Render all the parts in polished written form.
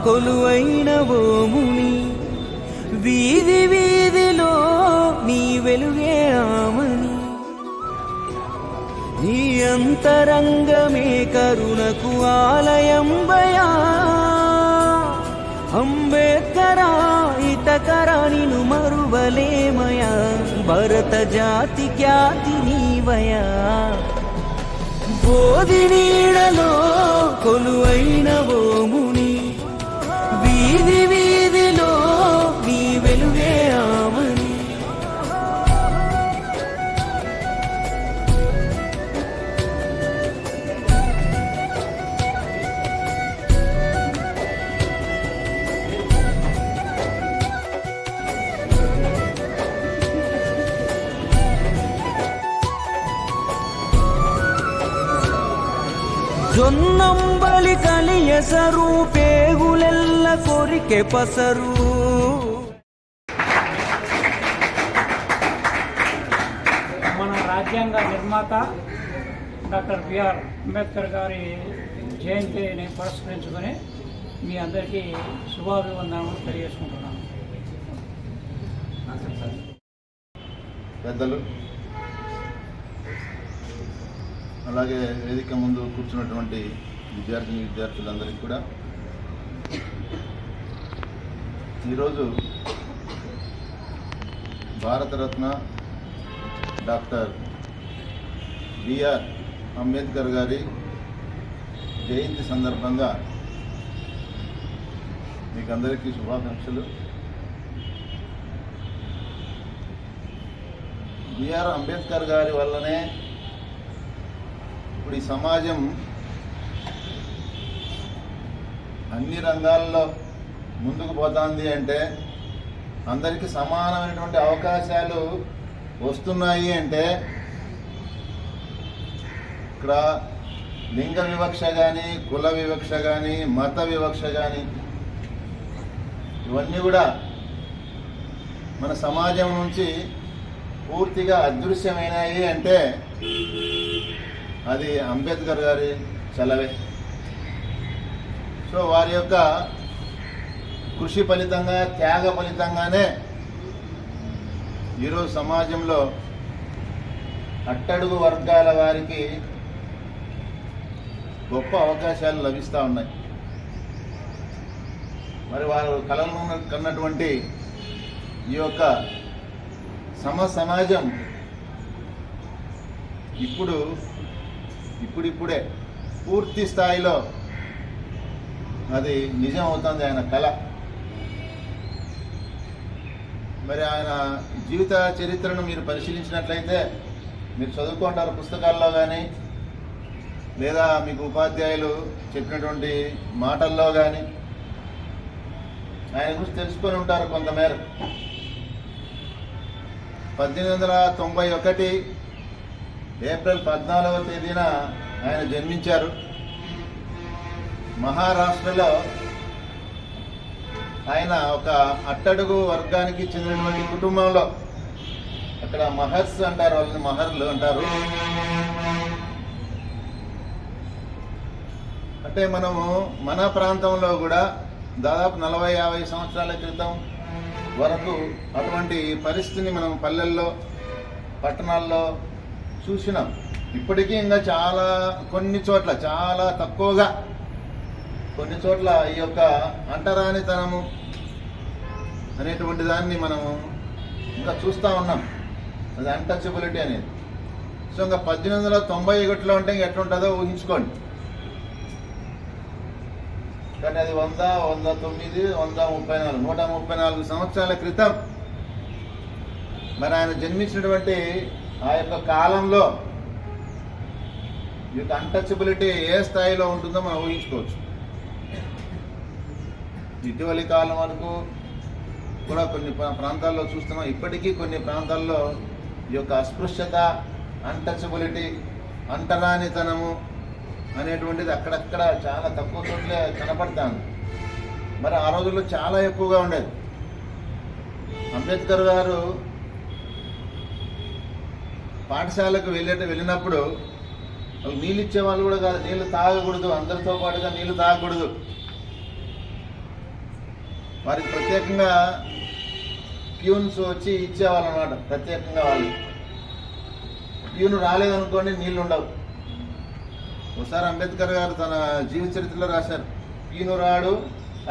కొలువైన ఓ ముని, వీధి వీధిలో నీ వెలుగే ఆమని, నీ అంతరంగమే కరుణకు ఆలయంబయా. అంబేద్కరా హితకరా నిను మరువలేమయా, భరత జాతి ఖ్యాతి నీవయా. బోధి నీడలో కొలువైన ఓ ముని, వీధి వీధిలో నీ వెలుగే ఆమని. జొన్నంబలి కలియసరు, పేగులెల్ల కొరికె పసరు. మన రాజ్యాంగ నిర్మాత డాక్టర్ బిఆర్ అంబేద్కర్ గారి జయంతిని పురస్కరించుకొని మీ అందరికీ శుభాభివందనలు తెలియజేసుకుంటున్నాను. పెద్దలు, అలాగే వేదిక ముందు కూర్చున్నటువంటి విద్యార్థులందరికీ కూడా ఈరోజు భారతరత్న డాక్టర్ బిఆర్ అంబేద్కర్ గారి జయంతి సందర్భంగా మీకు అందరికీ శుభాకాంక్షలు. బిఆర్ అంబేద్కర్ గారి వల్లనే ఇప్పుడు ఈ సమాజం అన్ని రంగాల్లో ముందుకు పోతుంది అంటే, అందరికీ సమానమైనటువంటి అవకాశాలు వస్తున్నాయి అంటే, ఇక్కడ లింగ వివక్ష కానీ, కుల వివక్ష కానీ, మత వివక్ష కానీ ఇవన్నీ కూడా మన సమాజం నుంచి పూర్తిగా అదృశ్యమైనాయి అంటే అది అంబేద్కర్ గారి చలవే. సో వారి యొక్క కృషి ఫలితంగా, త్యాగ ఫలితంగానే ఈరోజు సమాజంలో అట్టడుగు వర్గాల వారికి గొప్ప అవకాశాలు లభిస్తూ ఉన్నాయి. మరి వారు కలలు కన్నటువంటి ఈ యొక్క సమాజం ఇప్పుడిప్పుడే పూర్తి స్థాయిలో అది నిజం అవుతుంది, ఆయన కళ. మరి ఆయన జీవిత చరిత్రను మీరు పరిశీలించినట్లయితే, మీరు చదువుకుంటారు పుస్తకాల్లో కానీ, లేదా మీకు ఉపాధ్యాయులు చెప్పినటువంటి మాటల్లో కానీ ఆయన గురించి తెలుసుకొని ఉంటారు కొంతమేర. 1891 ఏప్రిల్ 14వ తేదీన ఆయన జన్మించారు. మహారాష్ట్రలో ఆయన ఒక అట్టడుగు వర్గానికి చెందినటువంటి కుటుంబంలో, అక్కడ మహర్స్ అంటారు, వాళ్ళని మహర్లు అంటారు. అంటే మనము మన ప్రాంతంలో కూడా దాదాపు 40-50 సంవత్సరాల క్రితం వరకు అటువంటి పరిస్థితిని మనం పల్లెల్లో, పట్టణాల్లో చూసినాం. ఇప్పటికీ ఇంకా కొన్ని చోట్ల, చాలా తక్కువగా కొన్ని చోట్ల ఈ యొక్క అంటరానితనము అనేటువంటి దాన్ని మనము ఇంకా చూస్తూ ఉన్నాం. అది అన్టచబిలిటీ అనేది. సో ఇంకా 1891లో అంటే ఇంక ఎట్లుంటుందో ఊహించుకోండి. కానీ అది 100, 109, 134, 134 సంవత్సరాల క్రితం మరి ఆయన జన్మించినటువంటి ఆ యొక్క కాలంలో ఈ యొక్క అన్టచబిలిటీ ఏ స్థాయిలో ఉంటుందో మనం ఊహించుకోవచ్చు. ఇటీవలి కాలం వరకు కూడా కొన్ని ప్రాంతాల్లో చూస్తున్నాం. ఇప్పటికీ కొన్ని ప్రాంతాల్లో ఈ యొక్క అస్పృశ్యత, అన్టచబిలిటీ, అంటరానితనము అనేటువంటిది అక్కడక్కడ చాలా తక్కువ చోట్లే కనపడుతుంది. మరి ఆ రోజుల్లో చాలా ఎక్కువగా ఉండేది. అంబేద్కర్ గారు పాఠశాలకు వెళ్ళినప్పుడు వాళ్ళు నీళ్ళు ఇచ్చే వాళ్ళు కూడా కాదు, నీళ్ళు తాగకూడదు, అందరితో పాటుగా నీళ్ళు తాగకూడదు. వారికి ప్రత్యేకంగా ప్యూన్స్ వచ్చి ఇచ్చేవాళ్ళు అన్నమాట. ప్రత్యేకంగా వాళ్ళు ప్యూన్ రాలేదనుకోండి నీళ్ళు ఉండవు. ఒకసారి అంబేద్కర్ గారు తన జీవిత చరిత్రలో రాశారు, ప్యూను రాడు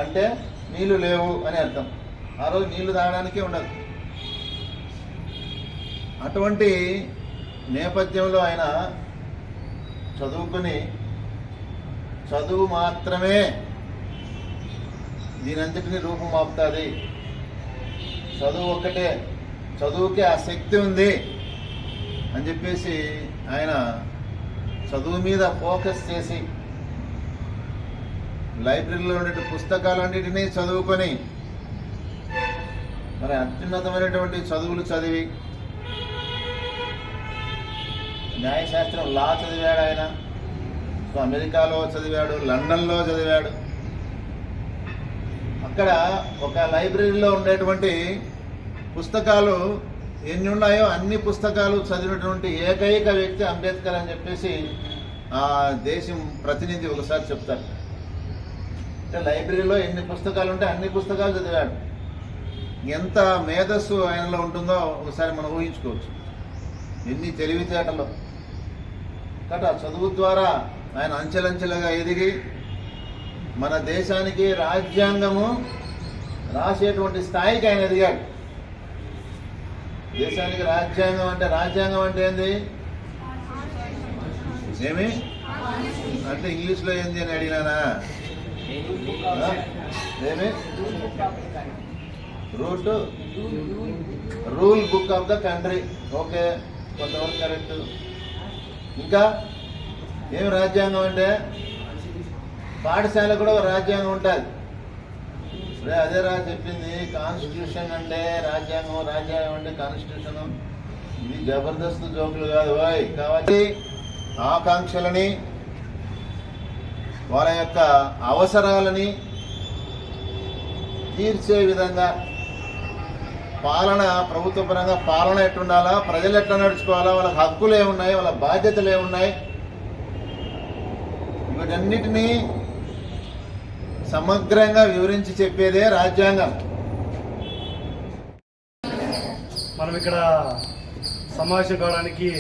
అంటే నీళ్లు లేవు అని అర్థం. ఆ రోజు నీళ్లు తాగడానికే ఉండదు. అటువంటి నేపథ్యంలో ఆయన చదువుకుని చదువు మాత్రమే దీనంతటిని రూపుమాపుతుంది, చదువు ఒక్కటే, చదువుకే ఆ శక్తి ఉంది అని చెప్పేసి ఆయన చదువు మీద ఫోకస్ చేసి లైబ్రరీలో ఉండే పుస్తకాలన్నిటినీ చదువుకొని మరి అత్యున్నతమైనటువంటి చదువులు చదివి న్యాయశాస్త్రం లా చదివాడు ఆయన. సో అమెరికాలో చదివాడు, లండన్లో చదివాడు. అక్కడ ఒక లైబ్రరీలో ఉండేటువంటి పుస్తకాలు ఎన్ని ఉన్నాయో అన్ని పుస్తకాలు చదివినటువంటి ఏకైక వ్యక్తి అంబేద్కర్ అని చెప్పేసి ఆ దేశం ప్రతినిధి ఒకసారి చెప్తారు. అంటే లైబ్రరీలో ఎన్ని పుస్తకాలు ఉంటే అన్ని పుస్తకాలు చదివాడు. ఎంత మేధస్సు ఆయనలో ఉంటుందో ఒకసారి మనం ఊహించుకోవచ్చు, ఎన్ని తెలివితేటలో. కాబట్టి ఆ చదువు ద్వారా ఆయన అంచెలంచెలుగా ఎదిగి మన దేశానికి రాజ్యాంగము రాసేటువంటి స్థాయికి ఆయన ఎదిగాడు. దేశానికి రాజ్యాంగం అంటే ఏంది? ఏమి అంటే ఇంగ్లీష్లో ఏంది అని అడిగినానా? ఏమి rule book of the country. Okay, కొంతవరకు కరెక్ట్. ఇంకా ఏమి రాజ్యాంగం అంటే పాఠశాల కూడా ఒక రాజ్యాంగం ఉంటుంది. అదే రా చెప్పింది, కాన్స్టిట్యూషన్ అంటే రాజ్యాంగం, రాజ్యాంగం అంటే కాన్స్టిట్యూషన్. ఇది జబర్దస్త్ జోకులు కాదు వాయ్. కాబట్టి ఆకాంక్షలని, వాళ్ళ యొక్క అవసరాలని తీర్చే విధంగా పాలన, ప్రభుత్వ పరంగా పాలన ఎట్లుండాలా, ప్రజలు ఎట్లా నడుచుకోవాలా, వాళ్ళ హక్కులు ఏమున్నాయి, వాళ్ళ బాధ్యతలు ఏమున్నాయి, వీటన్నిటినీ సమగ్రంగా వివరించి చెప్పేదే రాజ్యాంగం. మనం ఇక్కడ సమావేశం కావడానికి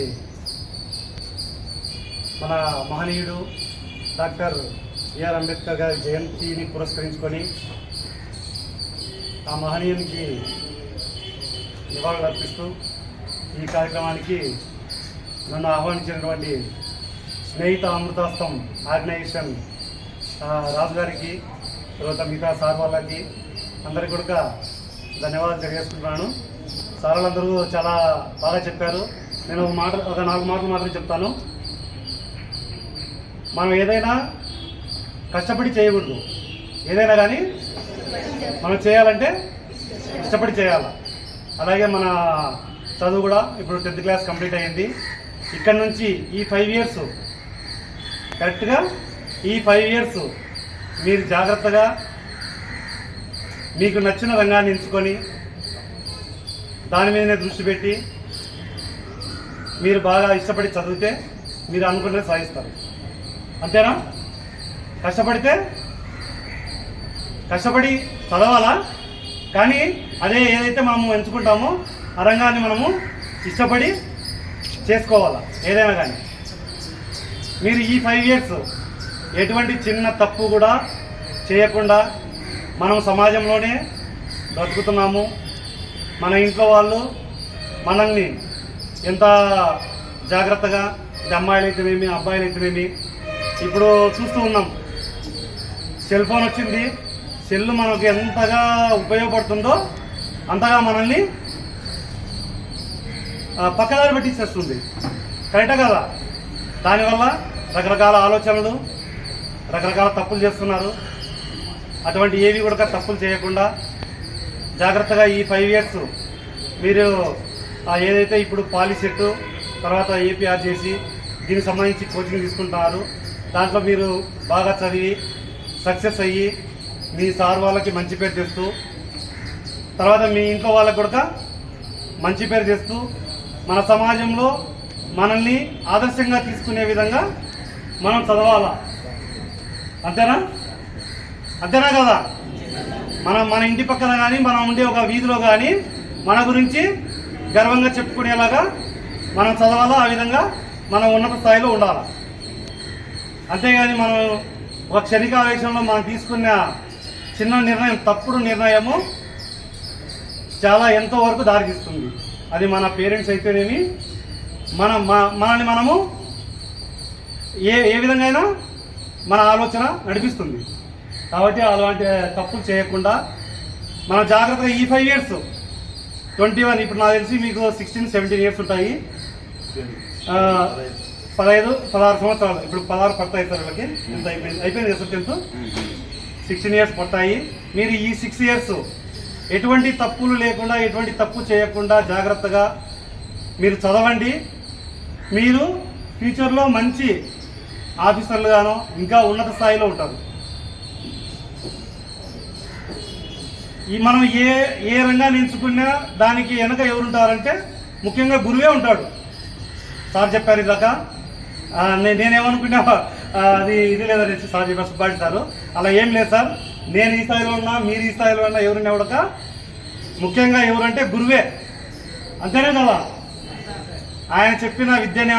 మన మహనీయుడు డాక్టర్ బిఆర్ అంబేద్కర్ గారి జయంతిని పురస్కరించుకొని ఆ మహనీయునికి నివాళులు అర్పిస్తూ ఈ కార్యక్రమానికి నన్ను ఆహ్వానించినటువంటి స్నేహిత అమృతాస్తం ఆర్గనైజేషన్ రాజు గారికి, తర్వాత మిగతా సార్ వాళ్ళకి అందరికీ కూడా ధన్యవాదాలు తెలియజేసుకుంటున్నాను. సార్ వాళ్ళందరూ చాలా బాగా చెప్పారు. నేను ఒక 4 మాటలు మాత్రం చెప్తాను. మనం ఏదైనా కష్టపడి చేయకూడదు, ఏదైనా కానీ మనం చేయాలంటే ఇష్టపడి చేయాలి. అలాగే మన చదువు కూడా ఇప్పుడు 10th క్లాస్ కంప్లీట్ అయ్యింది. ఇక్కడ నుంచి ఈ 5 ఇయర్స్ కరెక్ట్గా, ఈ 5 ఇయర్స్ మీరు జాగ్రత్తగా మీకు నచ్చిన రంగాన్ని ఎంచుకొని దాని మీదనే దృష్టి పెట్టి మీరు బాగా ఇష్టపడి చదివితే మీరు అనుకున్నది సాధిస్తారు. అంతేనా? కష్టపడి చదవాలా, కానీ అదే ఏదైతే మనము ఎంచుకుంటామో ఆ రంగాన్ని మనము ఇష్టపడి చేసుకోవాలా ఏదైనా కానీ. మీరు ఈ 5 ఇయర్స్ ఎటువంటి చిన్న తప్పు కూడా చేయకుండా మనం సమాజంలోనే బ్రతుకుతున్నాము. మన ఇంట్లో వాళ్ళు మనల్ని ఎంత జాగ్రత్తగా, అమ్మాయిలు అయితేనేమి అబ్బాయిలు అయితేనేమి, ఇప్పుడు చూస్తూ ఉన్నాం, సెల్ ఫోన్ వచ్చింది. సెల్ మనకు ఎంతగా ఉపయోగపడుతుందో అంతగా మనల్ని పక్కదారి పెట్టించేస్తుంది. కరెక్టా కదా? దానివల్ల రకరకాల ఆలోచనలు, రకరకాల తప్పులు చేస్తున్నారు. అటువంటి ఏవి కూడా తప్పులు చేయకుండా జాగ్రత్తగా ఈ 5 ఇయర్స్ మీరు ఏదైతే ఇప్పుడు పాలిసెట్, తర్వాత ఏపీఆర్ చేసి దీనికి సంబంధించి కోచింగ్ తీసుకుంటున్నారు. దాంట్లో మీరు బాగా చదివి సక్సెస్ అయ్యి మీ సార్ వాళ్ళకి మంచి పేరు తెస్తూ, తర్వాత మీ ఇంట్లో వాళ్ళకి కూడా మంచి పేరు తెస్తూ, మన సమాజంలో మనల్ని ఆదర్శంగా తీసుకునే విధంగా మనం చదవాలా. అంతేనా కదా? మన ఇంటి పక్కన కానీ మనం ఉండే ఒక వీధిలో కానీ మన గురించి గర్వంగా చెప్పుకునేలాగా మనం చదవాలా, ఆ విధంగా మనం ఉన్నత స్థాయిలో ఉండాలి. అంతేగాని మనం ఒక క్షణికావేశంలో మనం తీసుకున్న చిన్న నిర్ణయం, తప్పుడు నిర్ణయము చాలా ఎంతో వరకు దారితీస్తుంది. అది మన పేరెంట్స్ అయితేనేమి, మనల్ని మనము ఏ విధంగా అయినా మన ఆలోచన నడిపిస్తుంది. కాబట్టి అలాంటి తప్పులు చేయకుండా మనం జాగ్రత్తగా ఈ 5 years 21, ఇప్పుడు నాకు తెలిసి మీకు 16-17 years ఉంటాయి, 15-16 సంవత్సరాలు, ఇప్పుడు 16 పడతాయి సార్ వీళ్ళకి. ఎంత అయిపోయింది సార్ 10th, 16 years పడతాయి. మీరు ఈ 6 years ఎటువంటి తప్పులు లేకుండా, ఎటువంటి తప్పు చేయకుండా జాగ్రత్తగా మీరు చదవండి. మీరు ఫ్యూచర్లో మంచి ఆఫీసర్లుగానో ఇంకా ఉన్నత స్థాయిలో ఉంటారు. మనం ఏ రంగాన్ని ఎంచుకున్నా దానికి వెనక ఎవరుంటారంటే ముఖ్యంగా గురువే ఉంటాడు. సార్ చెప్పారు ఇదాక, నేనేమనుకున్నా అది ఇది లేదని సార్ చెప్పారు, సుబ్బాడి సారు. అలా ఏం లేదు సార్, నేను ఈ స్థాయిలో ఉన్నా, మీరు ఈ స్థాయిలో ఉన్నా, ఎవరున్నా ఎవడక ముఖ్యంగా ఎవరంటే గురువే. అంతేనే కదా, ఆయన చెప్పిన విద్యని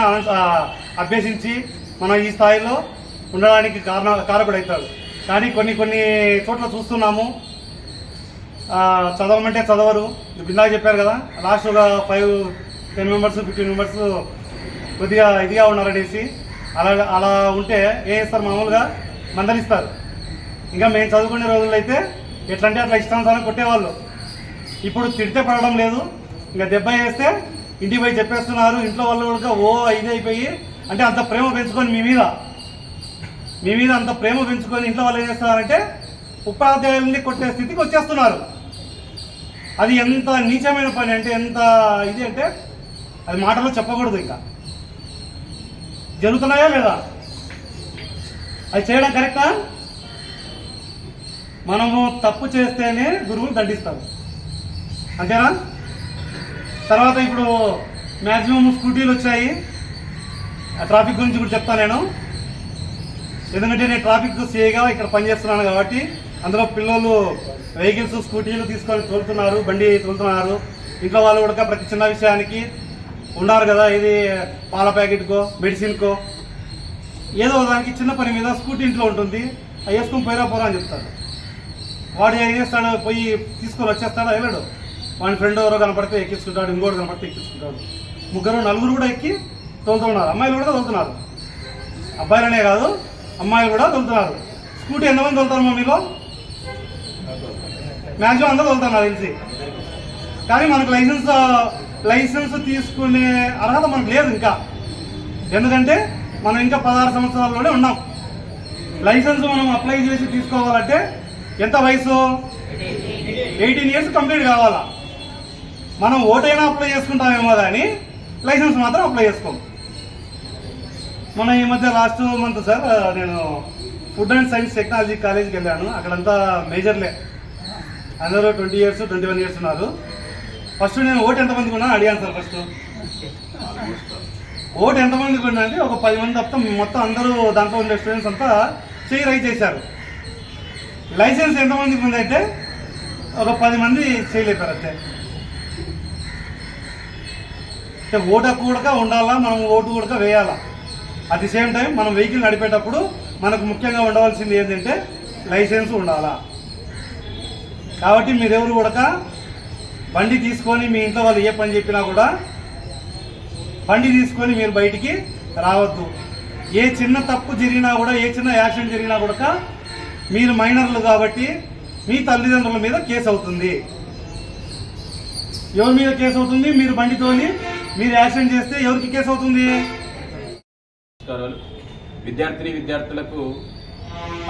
అభ్యసించి మనం ఈ స్థాయిలో ఉండడానికి కారకుడవుతాడు. కానీ కొన్ని చోట్ల చూస్తున్నాము, చదవమంటే చదవరు. ఇందాక చెప్పారు కదా, లాస్ట్ ఒక 5-10 members 15 members కొద్దిగా ఇదిగా ఉన్నారనేసి అలా ఉంటే ఏం చేస్తారు, మామూలుగా మందలిస్తారు. ఇంకా మేము చదువుకునే రోజుల్లో అయితే ఎట్లంటే అట్లా ఇష్టానుసారం కొట్టేవాళ్ళు. ఇప్పుడు తిడితే పడడం లేదు, ఇంకా దెబ్బ వేస్తే ఇంటికి పోయి చెప్పేస్తున్నారు. ఇంట్లో వాళ్ళు కూడా ఇది అయిపోయి, అంటే అంత ప్రేమ పెంచుకొని మీ మీద అంత ప్రేమ పెంచుకొని ఇంట్లో వాళ్ళు ఏం చేస్తున్నారంటే ఉపాధ్యాయుల్ని కొట్టే స్థితికి వచ్చేస్తున్నారు. అది ఎంత నీచమైన పని అంటే, ఎంత ఇది అంటే అది మాటలో చెప్పకూడదు. ఇంకా జరుగుతున్నాయా లేదా, అది చేయడం కరెక్టా? మనము తప్పు చేస్తేనే గురువులు దండిస్తారు, అంతేనా? తర్వాత ఇప్పుడు మ్యాక్సిమం స్కూటీలు వచ్చాయి. ట్రాఫిక్ గురించి కూడా చెప్తాను నేను, ఎందుకంటే నేను ట్రాఫిక్ సిఐగా ఇక్కడ పనిచేస్తున్నాను కాబట్టి. అందులో పిల్లలు వెహికల్స్ స్కూటీలు తీసుకొని తోలుతున్నారు, బండి తోలుతున్నారు. ఇంట్లో వాళ్ళు కూడా ప్రతి చిన్న విషయానికి ఉన్నారు కదా, ఇది పాల ప్యాకెట్కో మెడిసిన్కో ఏదో దానికి చిన్న పని మీద స్కూటీ ఇంట్లో ఉంటుంది, అవి వేసుకొని పోరా అని చెప్తాడు. వాడు ఏం చేస్తాడు, పోయి తీసుకొని వచ్చేస్తాడు, వెళ్ళాడు. వాడి ఫ్రెండ్ ఎవరో కనపడితే ఎక్కించుకుంటాడు, ఇంకోటి కనపడితే ఎక్కించుకుంటాడు. 3-4 కూడా ఎక్కి తోలుతున్నారు. అమ్మాయిలు కూడా తోలుతున్నారు, అబ్బాయిలనే కాదు అమ్మాయిలు కూడా తోలుతున్నారు. స్కూటీ ఎంతమంది తోలుతారు మీలో? మ్యాక్సిమం అందరూ తోలుతున్నారు తెలిసి. కానీ మనకు లైసెన్స్ తీసుకునే అర్హత మనకు లేదు ఇంకా. ఎందుకంటే మనం ఇంకా 16 సంవత్సరాల్లోనే ఉన్నాం. లైసెన్స్ మనం అప్లై చేసి తీసుకోవాలంటే ఎంత వయసు? 18 years కంప్లీట్ కావాలా. మనం ఓటైనా అప్లై చేసుకుంటామేమో కానీ లైసెన్స్ మాత్రం అప్లై చేసుకోం. మన ఈ మధ్య లాస్ట్ మంత్ సార్ నేను ఫుడ్ అండ్ సైన్స్ టెక్నాలజీ కాలేజీకి వెళ్ళాను. అక్కడంతా మేజర్లే, అందరూ 20 years 21 years ఉన్నారు. ఫస్ట్ నేను ఓటు ఎంతమందికి ఉన్నా అడిగాను సార్. ఫస్ట్ ఓటు ఎంతమందికి ఉన్నా అంటే ఒక 10 మంది తప్ప మొత్తం అందరూ దాంట్లో ఉండే స్టూడెంట్స్ అంతా చేయి రైజ్ చేశారు. లైసెన్స్ ఎంతమందికి ఉందంటే ఒక 10 మంది చేయలేపారు అంతే. ఓటు హక్కు కూడా ఉండాలా, మనం ఓటు కూడా వేయాలా. అట్ ది సేమ్ టైం మనం వెహికల్ నడిపేటప్పుడు మనకు ముఖ్యంగా ఉండవలసింది ఏంటంటే లైసెన్స్ ఉండాలా. కాబట్టి మీరెవరు కూడా బండి తీసుకొని మీ ఇంట్లో వాళ్ళు ఏ పని చెప్పినా కూడా బండి తీసుకొని మీరు బయటికి రావద్దు. ఏ చిన్న తప్పు జరిగినా కూడా, ఏ చిన్న యాక్సిడెంట్ జరిగినా కూడా మీరు మైనర్లు కాబట్టి మీ తల్లిదండ్రుల మీద కేసు అవుతుంది. ఎవరి మీద కేసు అవుతుంది? మీరు బండితోని మీరు యాక్సిడెంట్ చేస్తే ఎవరికి కేసు అవుతుంది? విద్యార్థులకు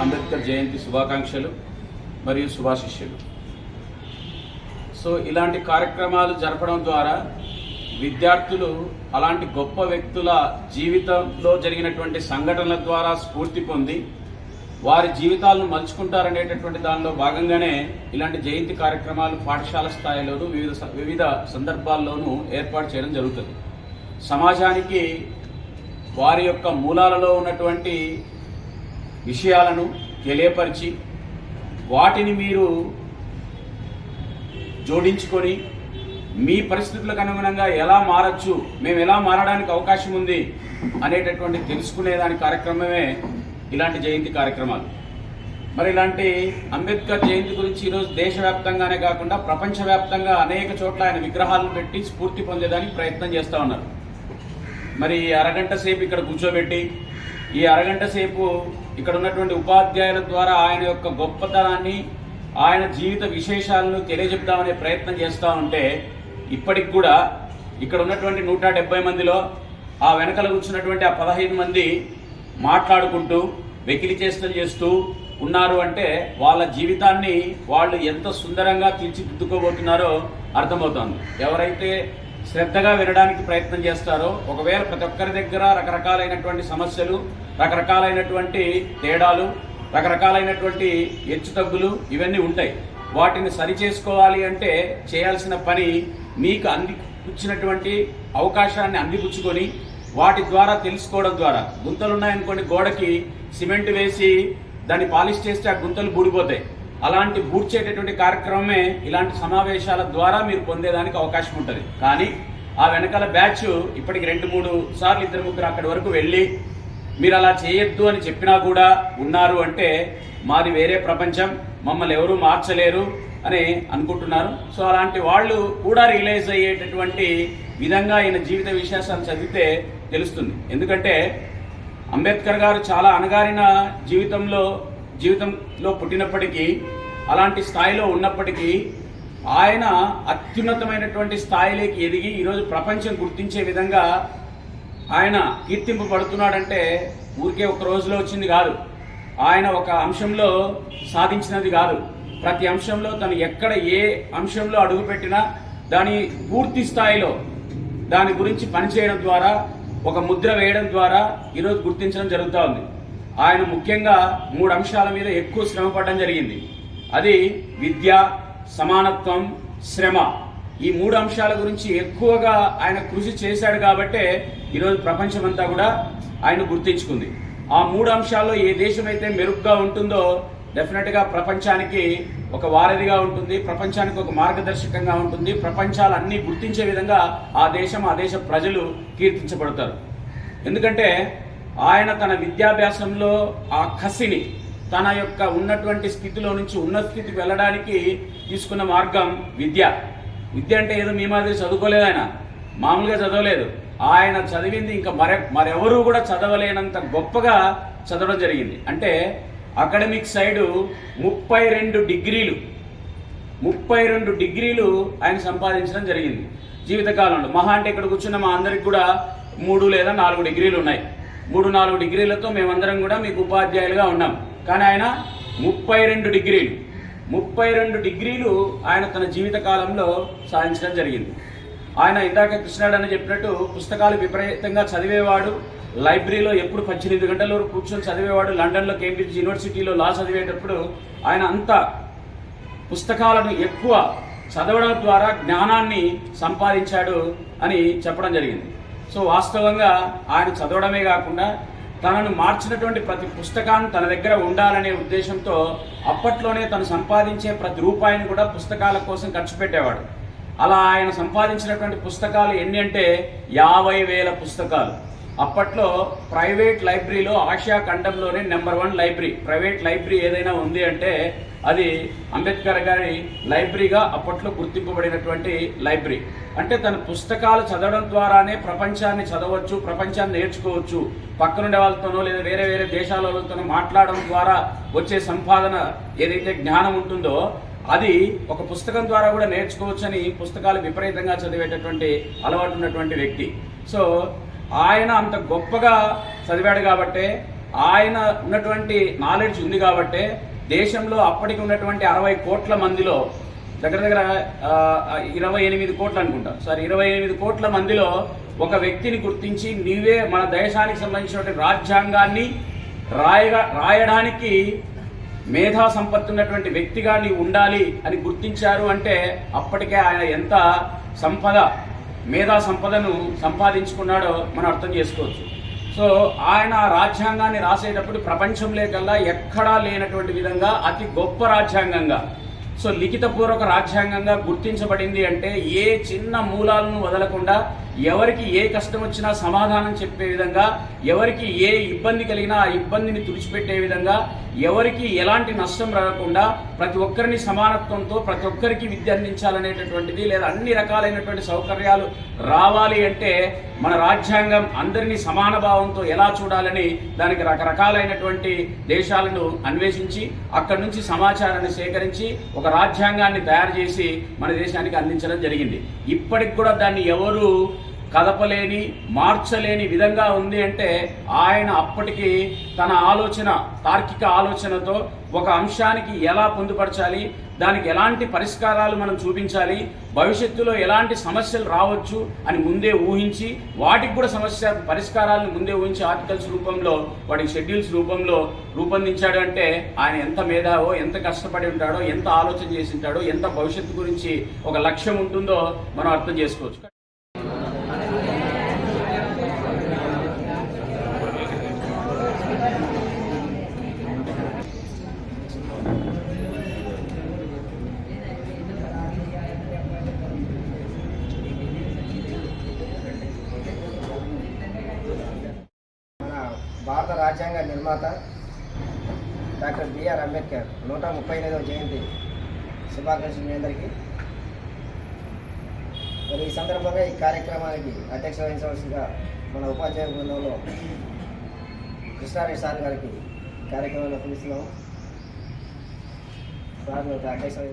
అంబేద్కర్ జయంతి శుభాకాంక్షలు మరియు శుభాశిష్యులు. సో ఇలాంటి కార్యక్రమాలు జరపడం ద్వారా విద్యార్థులు అలాంటి గొప్ప వ్యక్తుల జీవితంలో జరిగినటువంటి సంఘటనల ద్వారా స్ఫూర్తి పొంది వారి జీవితాలను మలుచుకుంటారనేటటువంటి దానిలో భాగంగానే ఇలాంటి జయంతి కార్యక్రమాలు పాఠశాల స్థాయిలోనూ వివిధ సందర్భాల్లోనూ ఏర్పాటు చేయడం జరుగుతుంది. సమాజానికి వారి యొక్క మూలాలలో ఉన్నటువంటి విషయాలను తెలియపరిచి వాటిని మీరు జోడించుకొని మీ పరిస్థితులకు అనుగుణంగా ఎలా మారచ్చు, మేము ఎలా మారడానికి అవకాశం ఉంది అనేటటువంటి తెలుసుకునేదాని కార్యక్రమమే ఇలాంటి జయంతి కార్యక్రమాలు. మరి ఇలాంటి అంబేద్కర్ జయంతి గురించి ఈరోజు దేశవ్యాప్తంగానే కాకుండా ప్రపంచవ్యాప్తంగా అనేక చోట్ల ఆయన విగ్రహాలను పెట్టి స్ఫూర్తి పొందేదానికి ప్రయత్నం చేస్తూ ఉన్నారు. మరి అరగంట సేపు ఇక్కడ కూర్చోబెట్టి ఈ అరగంట సేపు ఇక్కడ ఉన్నటువంటి ఉపాధ్యాయుల ద్వారా ఆయన యొక్క గొప్పతనాన్ని, ఆయన జీవిత విశేషాలను తెలియజెప్దామనే ప్రయత్నం చేస్తూ ఉంటే ఇప్పటికి కూడా ఇక్కడ ఉన్నటువంటి 170 మందిలో ఆ వెనకల కూర్చున్నటువంటి ఆ 15 మంది మాట్లాడుకుంటూ వెకిలి చేష్టలు చేస్తూ ఉన్నారు అంటే వాళ్ళ జీవితాన్ని వాళ్ళు ఎంత సుందరంగా తీర్చిదిద్దుకోబోతున్నారో అర్థమవుతోంది. ఎవరైతే శ్రద్ధగా వినడానికి ప్రయత్నం చేస్తారో, ఒకవేళ ప్రతి ఒక్కరి దగ్గర రకరకాలైనటువంటి సమస్యలు, రకరకాలైనటువంటి తేడాలు, రకరకాలైనటువంటి హెచ్చుతగ్గులు ఇవన్నీ ఉంటాయి. వాటిని సరిచేసుకోవాలి అంటే చేయాల్సిన పని మీకు అందిపుచ్చినటువంటి అవకాశాన్ని అందిపుచ్చుకొని వాటి ద్వారా తెలుసుకోవడం ద్వారా, గుంతలు ఉన్నాయనుకోండి, గోడకి సిమెంట్ వేసి దాన్ని పాలిష్ చేస్తే ఆ గుంతలు బూడిపోతాయి. అలాంటి బూడ్చేటటువంటి కార్యక్రమమే ఇలాంటి సమావేశాల ద్వారా మీరు పొందేదానికి అవకాశం ఉంటుంది. కానీ ఆ వెనకాల బ్యాచ్ ఇప్పటికి 2-3 సార్లు 2-3 అక్కడి వరకు వెళ్ళి మీరు అలా చేయొద్దు అని చెప్పినా కూడా ఉన్నారు అంటే మాది వేరే ప్రపంచం, మమ్మల్ని ఎవరూ మార్చలేరు అని అనుకుంటున్నారు. సో అలాంటి వాళ్ళు కూడా రియలైజ్ అయ్యేటటువంటి విధంగా ఈయన జీవిత విశేషాలు చదివితే తెలుస్తుంది. ఎందుకంటే అంబేద్కర్ గారు చాలా అణగారిన జీవితంలో పుట్టినప్పటికీ, అలాంటి స్థాయిలో ఉన్నప్పటికీ ఆయన అత్యున్నతమైనటువంటి స్థాయిలోకి ఎదిగి ఈరోజు ప్రపంచం గుర్తించే విధంగా ఆయన కీర్తింపబడుతున్నాడంటే ఊరికే ఒక రోజులో వచ్చింది కాదు. ఆయన ఒక అంశంలో సాధించినది కాదు. ప్రతి అంశంలో తను ఎక్కడ ఏ అంశంలో అడుగుపెట్టినా దాని పూర్తి స్థాయిలో దాని గురించి పనిచేయడం ద్వారా, ఒక ముద్ర వేయడం ద్వారా ఈరోజు గుర్తించడం జరుగుతూ ఉంది. ఆయన ముఖ్యంగా 3 అంశాల మీద ఎక్కువ శ్రమ పడడం జరిగింది. అది విద్య, సమానత్వం, శ్రమ. ఈ 3 అంశాల గురించి ఎక్కువగా ఆయన కృషి చేశాడు కాబట్టే ఈరోజు ప్రపంచమంతా కూడా ఆయన గుర్తించుకుంది. ఆ 3 అంశాల్లో ఏ దేశం అయితే మెరుగ్గా ఉంటుందో డెఫినెట్గా ప్రపంచానికి ఒక వారధిగా ఉంటుంది, ప్రపంచానికి ఒక మార్గదర్శకంగా ఉంటుంది. ప్రపంచాలన్నీ గుర్తించే విధంగా ఆ దేశ ప్రజలు కీర్తించబడతారు. ఎందుకంటే ఆయన తన విద్యాభ్యాసంలో ఆ కసిని, తన యొక్క ఉన్నటువంటి స్థితిలో నుంచి ఉన్నత స్థితికి వెళ్ళడానికి తీసుకున్న మార్గం విద్య. విద్య అంటే ఏదో మీ మాదిరి చదువుకోలేదు, ఆయన మామూలుగా చదవలేదు. ఆయన చదివింది ఇంకా మరెవరూ కూడా చదవలేనంత గొప్పగా చదవడం జరిగింది. అంటే అకాడమిక్ సైడు 32 డిగ్రీలు ఆయన సంపాదించడం జరిగింది జీవితకాలంలో. మహా అంటే ఇక్కడ కూర్చున్న మా అందరికి కూడా 3 లేదా 4 డిగ్రీలు ఉన్నాయి. 3-4 డిగ్రీలతో మేమందరం కూడా మీకు ఉపాధ్యాయులుగా ఉన్నాం. కానీ ఆయన 32 డిగ్రీలు ఆయన తన జీవితకాలంలో సాధించడం జరిగింది. ఆయన ఇందాక కృష్ణాడు అని చెప్పినట్టు పుస్తకాలు విపరీతంగా చదివేవాడు. లైబ్రరీలో ఎప్పుడు 18 గంటల వరకు కూర్చొని చదివేవాడు. లండన్లో కేంబ్రిడ్జ్ యూనివర్సిటీలో లా చదివేటప్పుడు ఆయన అంత పుస్తకాలను ఎక్కువ చదవడం ద్వారా జ్ఞానాన్ని సంపాదించాడు అని చెప్పడం జరిగింది. సో వాస్తవంగా ఆయన చదవడమే కాకుండా తనను మార్చినటువంటి ప్రతి పుస్తకాన్ని తన దగ్గర ఉండాలనే ఉద్దేశంతో అప్పట్లోనే తను సంపాదించే ప్రతి రూపాయిని కూడా పుస్తకాల కోసం ఖర్చు పెట్టేవాడు. అలా ఆయన సంపాదించినటువంటి పుస్తకాలు ఎన్ని అంటే 50,000 పుస్తకాలు. అప్పట్లో ప్రైవేట్ లైబ్రరీలో ఆసియా ఖండంలోనే నెంబర్ 1 లైబ్రరీ, ప్రైవేట్ లైబ్రరీ ఏదైనా ఉంది అంటే అది అంబేద్కర్ గారి లైబ్రరీగా అప్పట్లో గుర్తింపబడినటువంటి లైబ్రరీ. అంటే తన పుస్తకాలు చదవడం ద్వారానే ప్రపంచాన్ని చదవచ్చు, ప్రపంచాన్ని నేర్చుకోవచ్చు. పక్కనుండే వాళ్ళతోనో లేదా వేరే వేరే దేశాల వాళ్ళతోనో మాట్లాడడం ద్వారా వచ్చే సంపాదన ఏదైతే జ్ఞానం ఉంటుందో అది ఒక పుస్తకం ద్వారా కూడా నేర్చుకోవచ్చని పుస్తకాలు విపరీతంగా చదివేటటువంటి అలవాటు ఉన్నటువంటి వ్యక్తి. సో ఆయన అంత గొప్పగా చదివాడు కాబట్టే, ఆయన ఉన్నటువంటి నాలెడ్జ్ ఉంది కాబట్టే దేశంలో అప్పటికి ఉన్నటువంటి 60 కోట్ల మందిలో దగ్గర 28 కోట్లు అనుకుంటా, 28 కోట్ల మందిలో ఒక వ్యక్తిని గుర్తించి నీవే మన దేశానికి సంబంధించినటువంటి రాజ్యాంగాన్ని రాయడానికి మేధా సంపత్తి ఉన్నటువంటి వ్యక్తిగా నీవు ఉండాలి అని గుర్తించారు. అంటే అప్పటికే ఆయన ఎంత మేధా సంపదను సంపాదించుకున్నాడో మనం అర్థం చేసుకోవచ్చు. సో ఆయన రాజ్యాంగాన్ని రాసేటప్పుడు ప్రపంచంలో కల్లా ఎక్కడా లేనటువంటి విధంగా అతి గొప్ప రాజ్యాంగంగా సో లిఖితపూర్వక రాజ్యాంగంగా గుర్తించబడింది అంటే ఏ చిన్న మూలాలను వదలకుండా ఎవరికి ఏ కష్టం వచ్చినా సమాధానం చెప్పే విధంగా, ఎవరికి ఏ ఇబ్బంది కలిగినా ఆ ఇబ్బందిని తుడిచిపెట్టే విధంగా, ఎవరికి ఎలాంటి నష్టం రాకుండా ప్రతి ఒక్కరిని సమానత్వంతో ప్రతి ఒక్కరికి విద్య అందించాలనేటటువంటిది, లేదా అన్ని రకాలైనటువంటి సౌకర్యాలు రావాలి అంటే మన రాజ్యాంగం అందరినీ సమాన భావంతో ఎలా చూడాలని దానికి రకరకాలైనటువంటి దేశాలను అన్వేషించి అక్కడి నుంచి సమాచారాన్ని సేకరించి ఒక రాజ్యాంగాన్ని తయారు చేసి మన దేశానికి అందించడం జరిగింది. ఇప్పటికి కూడా దాన్ని ఎవరు కదపలేని, మార్చలేని విధంగా ఉంది అంటే ఆయన అప్పటికి తన ఆలోచన, తార్కిక ఆలోచనతో ఒక అంశానికి ఎలా పొందుపరచాలి, దానికి ఎలాంటి పరిష్కారాలు మనం చూపించాలి, భవిష్యత్తులో ఎలాంటి సమస్యలు రావచ్చు అని ముందే ఊహించి వాటికి కూడా పరిష్కారాలను ముందే ఊహించి ఆర్టికల్స్ రూపంలో, వాటికి షెడ్యూల్స్ రూపంలో రూపొందించాడు అంటే ఆయన ఎంత మేధావో, ఎంత కష్టపడి ఉంటాడో, ఎంత ఆలోచన చేసి ఉంటాడో, ఎంత భవిష్యత్తు గురించి ఒక లక్ష్యం ఉంటుందో మనం అర్థం చేసుకోవచ్చు. భారత రాజ్యాంగ నిర్మాత డాక్టర్ బిఆర్ అంబేద్కర్ 138వ జయంతి శుభాకాంక్షలు మీ అందరికీ. మరి ఈ సందర్భంగా ఈ కార్యక్రమానికి అధ్యక్షత వహించవలసిందిగా మన ఉపాధ్యాయ బృందంలో కృష్ణారెడ్డి సార్ గారికి కార్యక్రమంలో పిలుస్తున్నాము. సార్ అధ్యక్షత